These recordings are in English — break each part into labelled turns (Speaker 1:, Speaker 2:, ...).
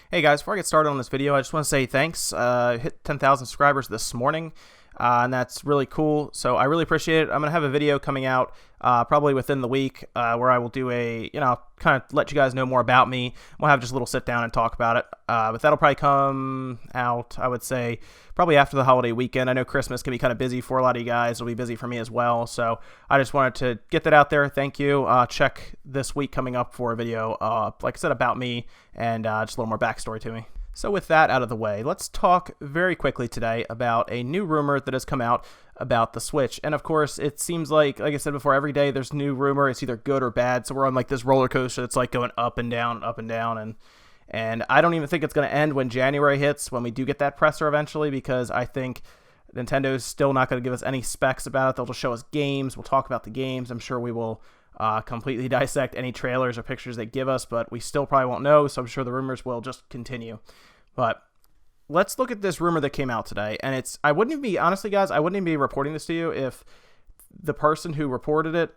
Speaker 1: Hey guys, before I get started on this video, I just want to say thanks. Hit 10,000 subscribers this morning, and that's really cool. So I really appreciate it. I'm going to have a video coming out probably within the week where I will do kind of let you guys know more about me. We'll have just a little sit down and talk about it. But that'll probably come out, I would say, probably after the holiday weekend. I know Christmas can be kind of busy for a lot of you guys. It'll be busy for me as well. So I just wanted to get that out there. Thank you. Check this week coming up for a video, like I said, about me and just a little more backstory to me. So with that out of the way, let's talk very quickly today about a new rumor that has come out about the Switch. And of course, it seems like I said before, every day there's new rumor. It's either good or bad. So we're on like this roller coaster that's like going up and down, up and down. And I don't even think it's going to end when January hits, when we do get that presser eventually, because I think Nintendo's still not going to give us any specs about it. They'll just show us games. We'll talk about the games. I'm sure we will completely dissect any trailers or pictures they give us, but we still probably won't know, so I'm sure the rumors will just continue. But let's look at this rumor that came out today, and I wouldn't even be, honestly guys, I wouldn't even be reporting this to you if the person who reported it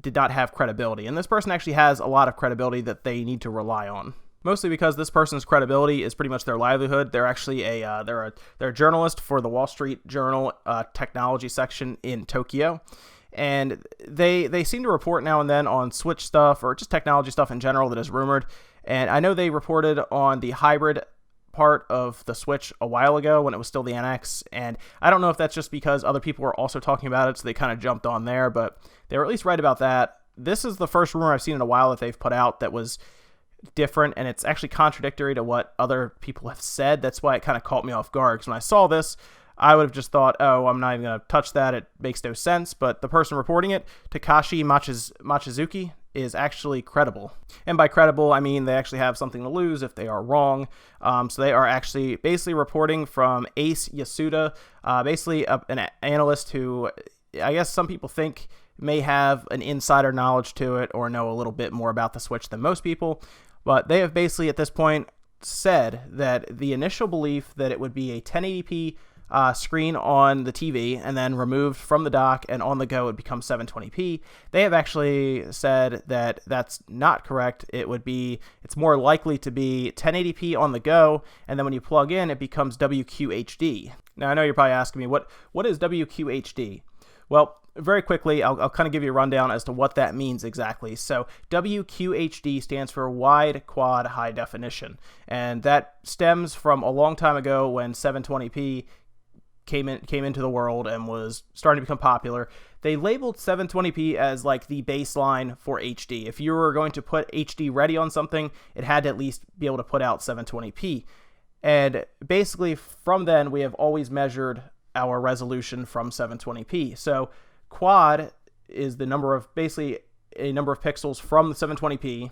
Speaker 1: did not have credibility. And this person actually has a lot of credibility that they need to rely on. Mostly because this person's credibility is pretty much their livelihood. They're actually they're a journalist for the Wall Street Journal technology section in Tokyo. And they seem to report now and then on Switch stuff or just technology stuff in general that is rumored. And I know they reported on the hybrid part of the Switch a while ago when it was still the NX. And I don't know if that's just because other people were also talking about it, so they kind of jumped on there. But they were at least right about that. This is the first rumor I've seen in a while that they've put out that was different, and it's actually contradictory to what other people have said. That's why it kind of caught me off guard, because when I saw this, I would have just thought, oh, I'm not even going to touch that. It makes no sense. But the person reporting it, Takashi Mochizuki, is actually credible. And by credible, I mean they actually have something to lose if they are wrong. So they are actually basically reporting from Ace Yasuda, basically an analyst who I guess some people think may have an insider knowledge to it or know a little bit more about the Switch than most people. But they have basically at this point said that the initial belief that it would be a 1080p screen on the TV and then removed from the dock and on the go it would become 720p. They have actually said that that's not correct. It's more likely to be 1080p on the go, and then when you plug in, it becomes WQHD. Now I know you're probably asking me what is WQHD? Well, very quickly, I'll kind of give you a rundown as to what that means exactly. So WQHD stands for Wide Quad High Definition, and that stems from a long time ago when 720p came into the world and was starting to become popular. They labeled 720p as like the baseline for HD. If you were going to put HD ready on something, it had to at least be able to put out 720p. And basically from then, we have always measured our resolution from 720p. So quad is basically a number of pixels from the 720p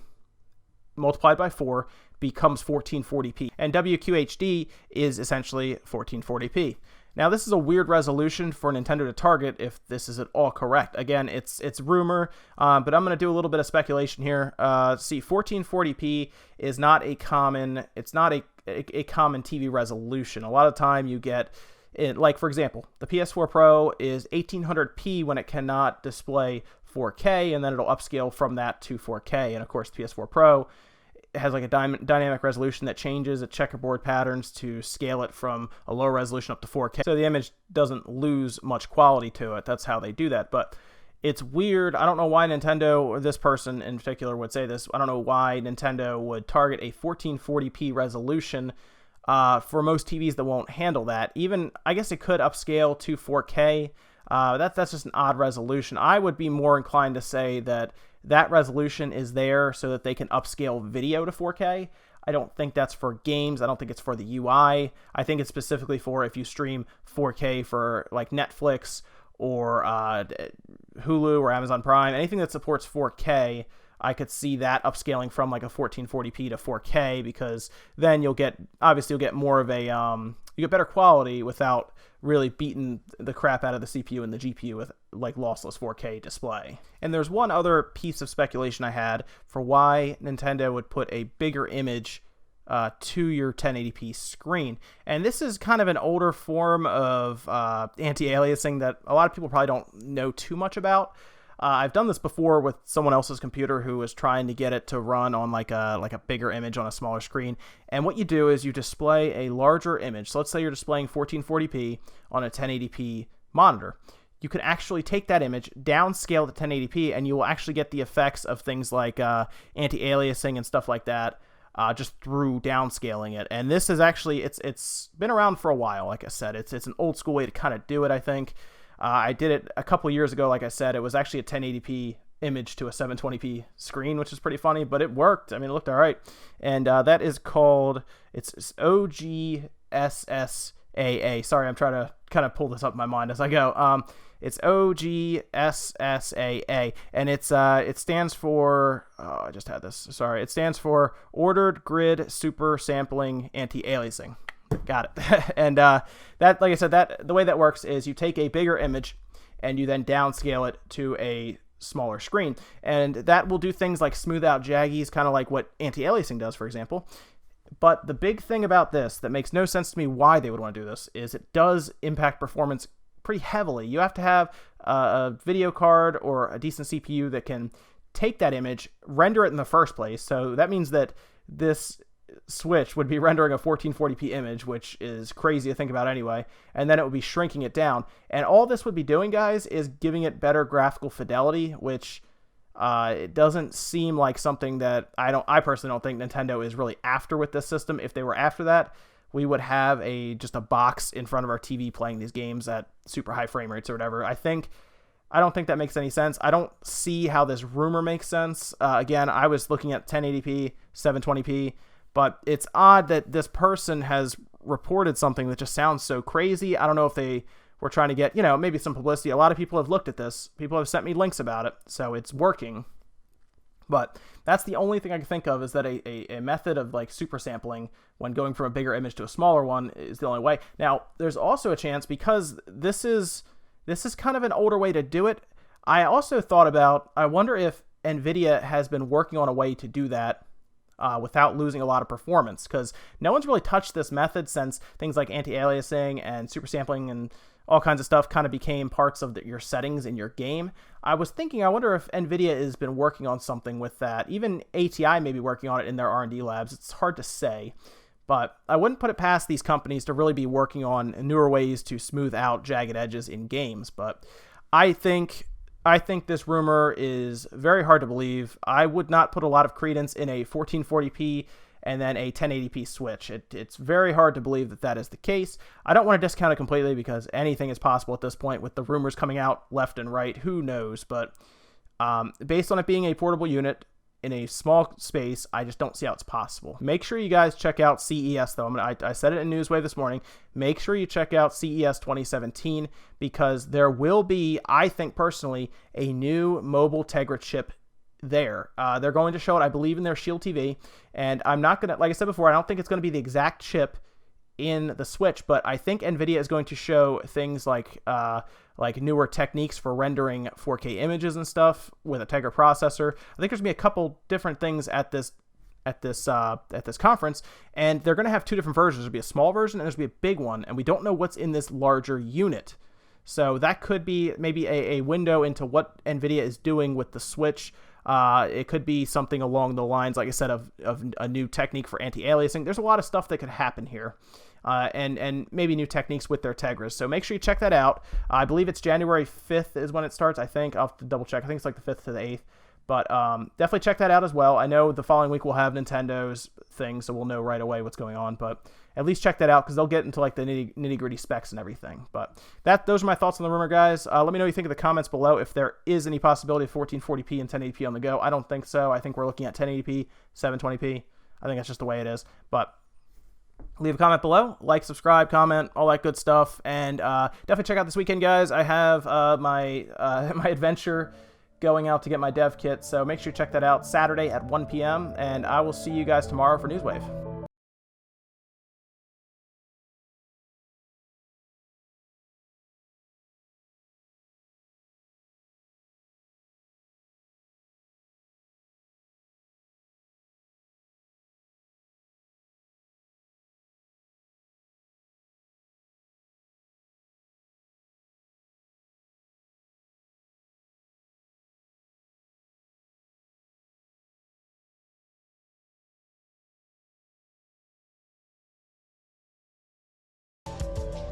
Speaker 1: multiplied by 4 becomes 1440p, and WQHD is essentially 1440p. Now this is a weird resolution for Nintendo to target if this is at all correct. Again, it's rumor, but I'm going to do a little bit of speculation here. See, 1440p is not a common TV resolution. A lot of time you get like, for example, the PS4 Pro is 1800p when it cannot display 4K, and then it'll upscale from that to 4K. And of course, the PS4 Pro has like a dynamic resolution that changes its checkerboard patterns to scale it from a low resolution up to 4K. So the image doesn't lose much quality to it. That's how they do that. But it's weird. I don't know why Nintendo, or this person in particular, would say this. I don't know why Nintendo would target a 1440p resolution for most TVs that won't handle that. Even, I guess it could upscale to 4K. That's just an odd resolution. I would be more inclined to say that resolution is there so that they can upscale video to 4K. I don't think that's for games. I don't think it's for the UI. I think it's specifically for if you stream 4K for like Netflix or Hulu or Amazon Prime, anything that supports 4K. I could see that upscaling from like a 1440p to 4K, because then you'll get more of a you get better quality without really beating the crap out of the CPU and the GPU with like lossless 4K display. And there's one other piece of speculation I had for why Nintendo would put a bigger image to your 1080p screen. And this is kind of an older form of anti-aliasing that a lot of people probably don't know too much about. I've done this before with someone else's computer who was trying to get it to run on like a bigger image on a smaller screen. And what you do is you display a larger image. So let's say you're displaying 1440p on a 1080p monitor. You can actually take that image, downscale to 1080p, and you will actually get the effects of things like anti-aliasing and stuff like that, just through downscaling it. And this is actually, it's been around for a while. Like I said, it's an old school way to kind of do it, I think. I did it a couple years ago. Like I said, it was actually a 1080p image to a 720p screen, which is pretty funny, but it worked. I mean, it looked all right. And that is called, it's OGSSAA. Sorry, I'm trying to kind of pull this up in my mind as I go. It's OGSSAA, and it stands for, I just had this, sorry, it stands for Ordered Grid Super Sampling Anti-Aliasing. Got it. And that, like I said, that the way that works is you take a bigger image and you then downscale it to a smaller screen, and that will do things like smooth out jaggies, kind of like what anti-aliasing does, for example. But the big thing about this that makes no sense to me why they would want to do this is it does impact performance pretty heavily. You have to have a video card or a decent CPU that can take that image, render it in the first place. So that means that this switch would be rendering a 1440p image, which is crazy to think about anyway, and then it would be shrinking it down. And all this would be doing, guys, is giving it better graphical fidelity, which it doesn't seem like something that I personally don't think Nintendo is really after with this system. If they were after that, we would have just a box in front of our TV playing these games at super high frame rates or whatever. I don't think that makes any sense. I don't see how this rumor makes sense. Again, I was looking at 1080p, 720p, but it's odd that this person has reported something that just sounds so crazy. I don't know if they were trying to get, maybe some publicity. A lot of people have looked at this. People have sent me links about it, so it's working. But that's the only thing I can think of, is that a method of like super sampling when going from a bigger image to a smaller one is the only way. Now, there's also a chance, because this is kind of an older way to do it. I also thought about, I wonder if NVIDIA has been working on a way to do that without losing a lot of performance, because no one's really touched this method since things like anti-aliasing and super sampling and all kinds of stuff kind of became parts of your settings in your game. I was thinking, I wonder if NVIDIA has been working on something with that. Even ATI may be working on it in their R&D labs. It's hard to say, but I wouldn't put it past these companies to really be working on newer ways to smooth out jagged edges in games. But I think this rumor is very hard to believe. I would not put a lot of credence in a 1440p and then a 1080p switch. It's very hard to believe that that is the case. I don't want to discount it completely, because anything is possible at this point with the rumors coming out left and right. Who knows? But based on it being a portable unit in a small space, I just don't see how it's possible. Make sure you guys check out CES, though. I said it in Newswave this morning. Make sure you check out CES 2017, because there will be, I think personally, a new mobile Tegra chip there. They're going to show it, I believe, in their Shield TV, and I'm not going to, like I said before, I don't think it's going to be the exact chip in the Switch, but I think NVIDIA is going to show things like newer techniques for rendering 4K images and stuff with a Tegra processor. I think there's going to be a couple different things at this conference, and they're going to have two different versions. There's going to be a small version and there's going to be a big one, and we don't know what's in this larger unit. So that could be maybe a window into what NVIDIA is doing with the Switch. It could be something along the lines, like I said, of a new technique for anti-aliasing. There's a lot of stuff that could happen here, and maybe new techniques with their Tegras. So make sure you check that out. I believe it's January 5th is when it starts, I think. I'll have to double check. I think it's like the 5th to the 8th. But definitely check that out as well. I know the following week we'll have Nintendo's thing, so we'll know right away what's going on. But at least check that out, because they'll get into like the nitty-gritty specs and everything. But those are my thoughts on the rumor, guys. Let me know what you think in the comments below if there is any possibility of 1440p and 1080p on the go. I don't think so. I think we're looking at 1080p, 720p. I think that's just the way it is. But leave a comment below, like, subscribe, comment, all that good stuff. And definitely check out this weekend, guys. I have my adventure going out to get my dev kit, so make sure you check that out Saturday at 1 p.m. and I will see you guys tomorrow for Newswave.